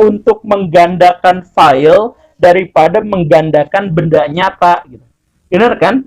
untuk menggandakan file daripada menggandakan benda nyata gitu. Benar kan?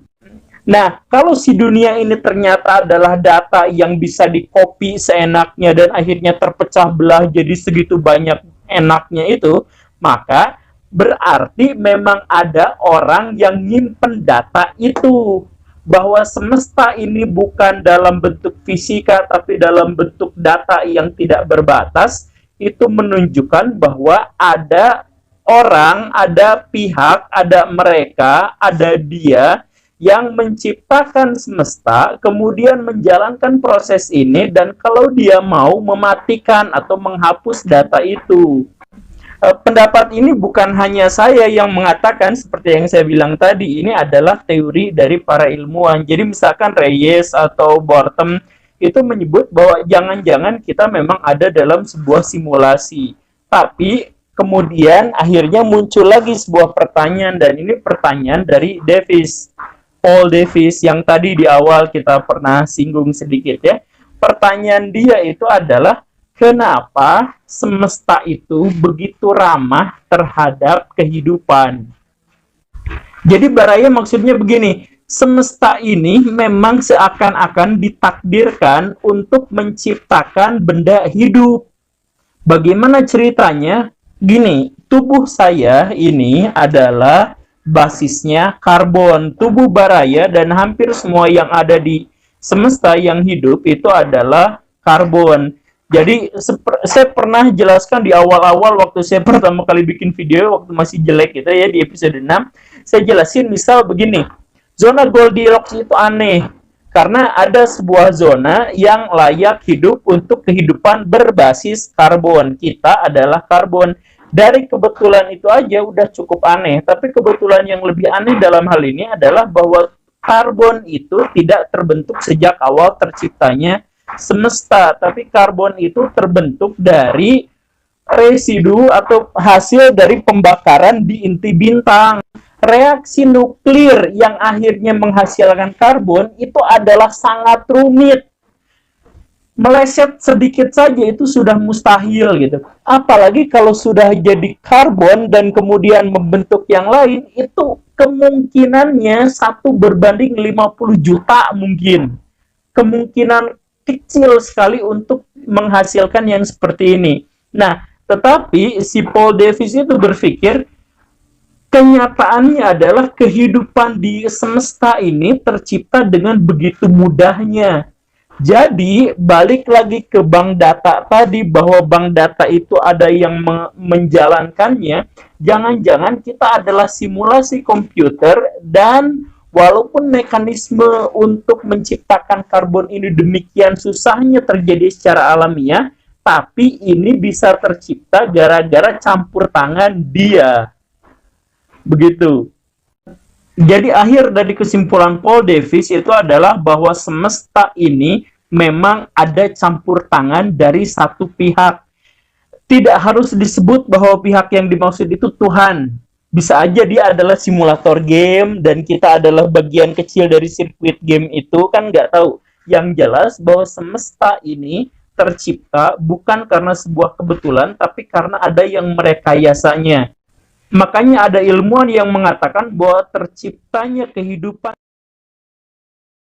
Nah, kalau si dunia ini ternyata adalah data yang bisa di-copy seenaknya dan akhirnya terpecah belah jadi segitu banyak enaknya itu, maka berarti memang ada orang yang nyimpen data itu. Bahwa semesta ini bukan dalam bentuk fisika tapi dalam bentuk data yang tidak berbatas, itu menunjukkan bahwa ada orang, ada pihak, ada mereka, ada dia yang menciptakan semesta, kemudian menjalankan proses ini, dan kalau dia mau mematikan atau menghapus data itu. Pendapat ini bukan hanya saya yang mengatakan, seperti yang saya bilang tadi, ini adalah teori dari para ilmuwan. Jadi misalkan Reyes atau Boertem itu menyebut bahwa jangan-jangan kita memang ada dalam sebuah simulasi. Tapi kemudian akhirnya muncul lagi sebuah pertanyaan, dan ini pertanyaan dari Paul Davies yang tadi di awal kita pernah singgung sedikit ya. Pertanyaan dia itu adalah, kenapa semesta itu begitu ramah terhadap kehidupan? Jadi Baraya maksudnya begini, semesta ini memang seakan-akan ditakdirkan untuk menciptakan benda hidup. Bagaimana ceritanya? Gini, tubuh saya ini adalah basisnya karbon. Tubuh Baraya dan hampir semua yang ada di semesta yang hidup itu adalah karbon. Jadi saya pernah jelaskan di awal-awal waktu saya pertama kali bikin video waktu masih jelek gitu ya, di episode 6, saya jelasin misal begini. Zona Goldilocks itu aneh karena ada sebuah zona yang layak hidup untuk kehidupan berbasis karbon. Kita adalah karbon. Dari kebetulan itu aja udah cukup aneh, tapi kebetulan yang lebih aneh dalam hal ini adalah bahwa karbon itu tidak terbentuk sejak awal terciptanya semesta, tapi karbon itu terbentuk dari residu atau hasil dari pembakaran di inti bintang. Reaksi nuklir yang akhirnya menghasilkan karbon itu adalah sangat rumit. Meleset sedikit saja itu sudah mustahil gitu. Apalagi kalau sudah jadi karbon dan kemudian membentuk yang lain, itu kemungkinannya 1/50 juta mungkin. Kemungkinan kecil sekali untuk menghasilkan yang seperti ini. Nah, tetapi si Paul Davies itu berpikir, kenyataannya adalah kehidupan di semesta ini tercipta dengan begitu mudahnya. Jadi, balik lagi ke bank data tadi, bahwa bank data itu ada yang menjalankannya. Jangan-jangan kita adalah simulasi komputer, dan walaupun mekanisme untuk menciptakan karbon ini demikian susahnya terjadi secara alamiah, tapi ini bisa tercipta gara-gara campur tangan dia. Begitu. Jadi akhir dari kesimpulan Paul Davies itu adalah bahwa semesta ini memang ada campur tangan dari satu pihak. Tidak harus disebut bahwa pihak yang dimaksud itu Tuhan. Bisa aja dia adalah simulator game dan kita adalah bagian kecil dari sirkuit game itu, kan nggak tahu. Yang jelas bahwa semesta ini tercipta bukan karena sebuah kebetulan, tapi karena ada yang merekayasanya. Makanya ada ilmuwan yang mengatakan bahwa terciptanya kehidupan